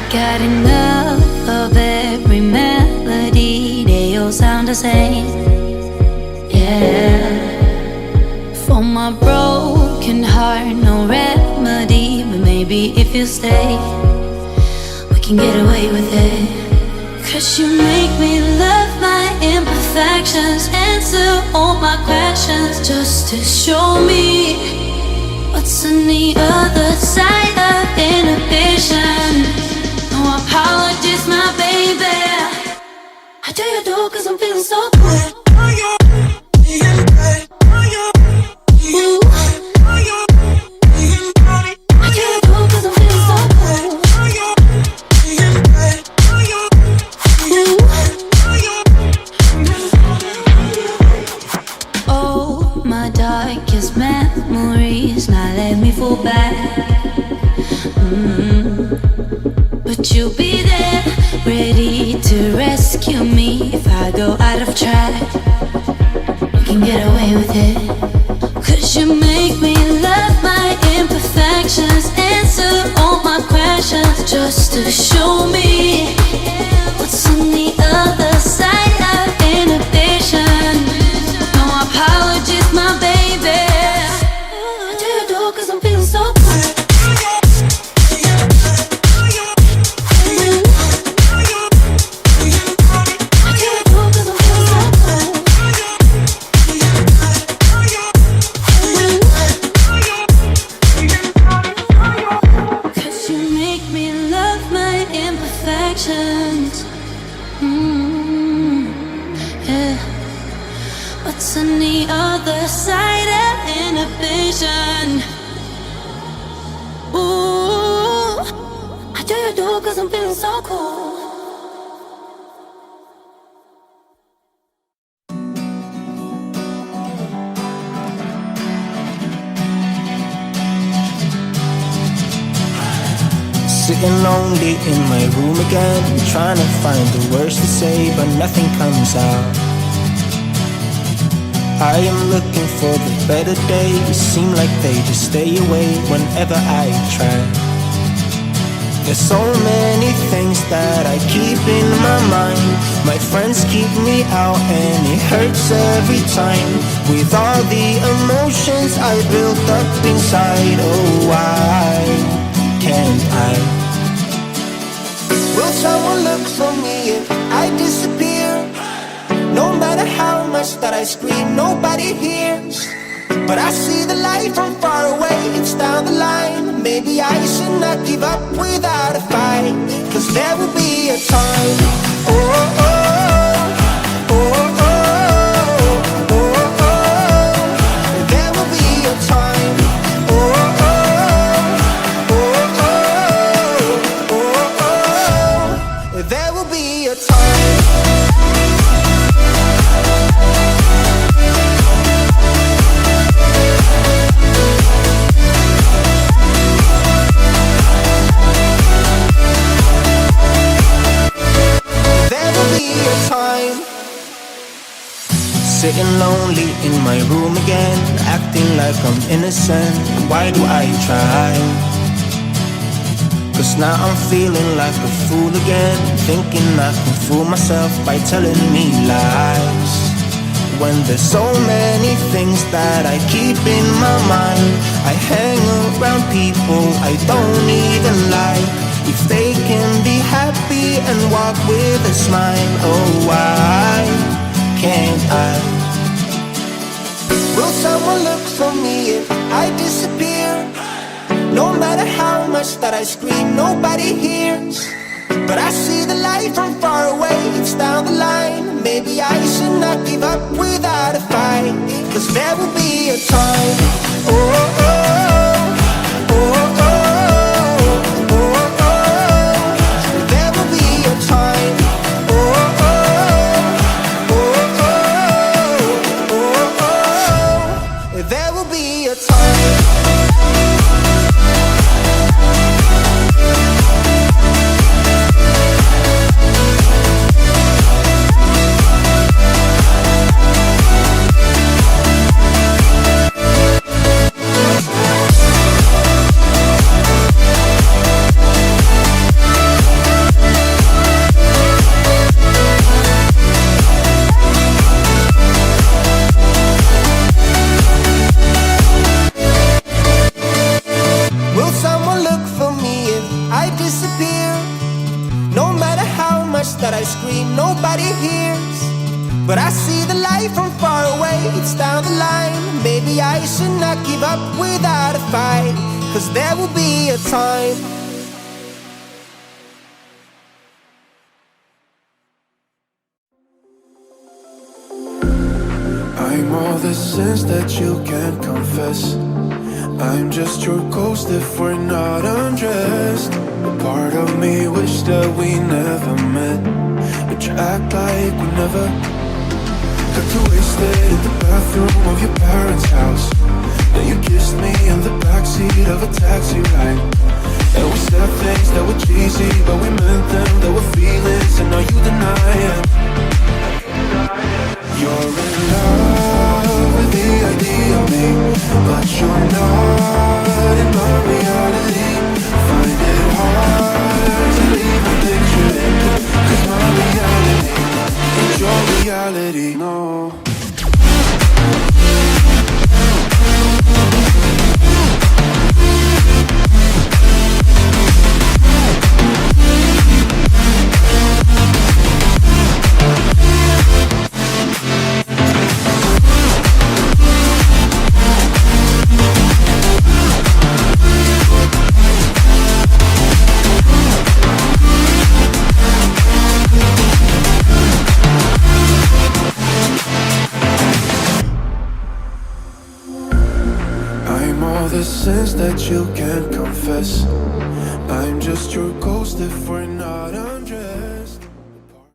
got enough of every melody, they all sound the same. Yeah. For my broken heart, no remedy, but maybe if you stay, we can get away with it. 'Cause you make me love my imperfections, answer all my questions, just to show me what's on the other side of inhibition. No apologies, my baby, I do you do 'cause I'm feeling so good. Ooh. Darkest memories, now let me fall back. But you'll be there, ready to rescue me if I go out of track. You can get away with it. 'Cause you make me love my imperfections, answer all my questions, just to show me what's on the other side of inhibition. No apologies, my baby, I do you do 'cause I'm feeling so good. What's on the other side of inhibition? Ooh, I do you do 'cause I'm feeling so cool. Sitting lonely in my room again, trying to find the words to say, but nothing comes out. I am looking for the better days, seem like they just stay away whenever I try. There's so many things that I keep in my mind. My friends keep me out and it hurts every time. With all the emotions I built up inside, oh why can't I? Will someone look for me if I disappear? No matter how much that I scream, nobody hears. But I see the light from far away, it's down the line. Maybe I should not give up without a fight, 'cause there will be a time. Oh, oh, oh, oh, oh, oh, oh. There will be a time. Oh, oh, oh, oh, oh, oh, oh. There will be a time. Sitting lonely in my room again, acting like I'm innocent. Why do I try? 'Cause now I'm feeling like a fool again, thinking I can fool myself by telling me lies. When there's so many things that I keep in my mind, I hang around people I don't even like. If they can be happy and walk with a smile, oh why can't I? Will someone look for me if I disappear? No matter how much that I scream, nobody hears. But I see the light from far away, it's down the line. Maybe I should not give up without a fight, 'cause there will be a time. Oh, oh, oh, oh, oh, oh, oh. There will be a time. Oh, oh, oh, oh, oh, oh. There will be a time. that I scream nobody hears. But I see the light from far away, it's down the line. Maybe I should not give up without a fight, 'cause there will be a time. I'm all the sins that you can't confess. I'm just your ghost if we're not undressed. A part of me wish that we never met, but you act like we never. Got too wasted in the bathroom of your parents' house. Then you kissed me in the backseat of a taxi ride. And we said things that were cheesy, but we meant them, there were feelings, and now you deny it. You're in love with the idea of me, but you're not in my reality. Find it hard to leave a picture in, 'cause my reality ain't your reality, no. The sins that you can't confess. I'm just your ghost if we're not